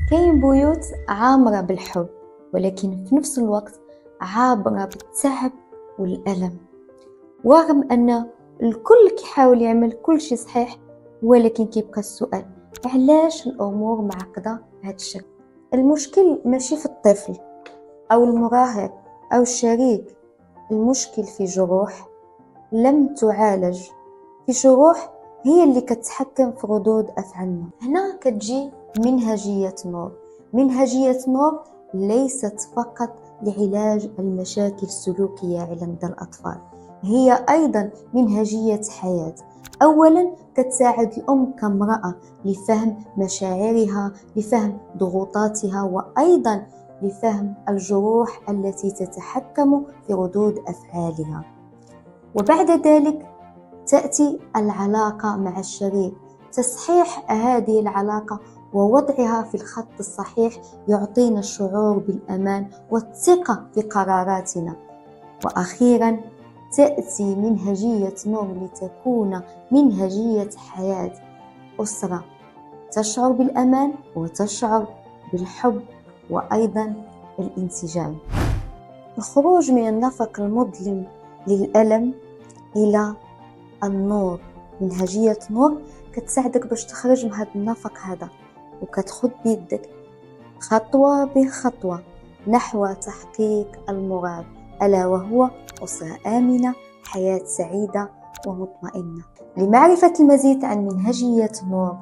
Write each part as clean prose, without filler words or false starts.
كاين بيوت عامرة بالحب، ولكن في نفس الوقت عابرة بالتعب والألم، ورغم أن الكل كيحاول يعمل كل شيء صحيح، ولكن كيبقى السؤال: علاش الأمور معقدة بهذا الشكل؟ المشكل ماشي في الطفل أو المراهق أو الشريك، المشكل في جروح لم تعالج، في جروح هي اللي كتحكم في ردود أفعالنا. هنا كتجي منهجية نور. منهجية نور ليست فقط لعلاج المشاكل السلوكية عند الأطفال، هي أيضا منهجية حياة. أولا كتساعد الأم كامرأة لفهم مشاعرها، لفهم ضغوطاتها، وأيضا لفهم الجروح التي تتحكم في ردود أفعالها. وبعد ذلك تأتي العلاقة مع الشريك، تصحيح هذه العلاقة ووضعها في الخط الصحيح يعطينا الشعور بالأمان والثقة في قراراتنا. وأخيرا تأتي منهجية نور لتكون منهجية حياة، أسرة تشعر بالأمان وتشعر بالحب وأيضا الانسجام. الخروج من النفق المظلم للألم إلى النور. منهجية نور كتساعدك باش تخرج من هذا النفق هذا، وكتخد بيدك خطوة بخطوة نحو تحقيق المراد، ألا وهو أسرة آمنة، حياة سعيدة ومطمئنة. لمعرفة المزيد عن منهجية نور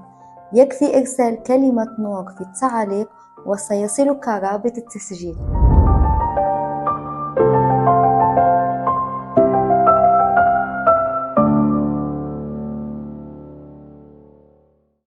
يكفي إرسال كلمة نور في التعليق وسيصلك رابط التسجيل.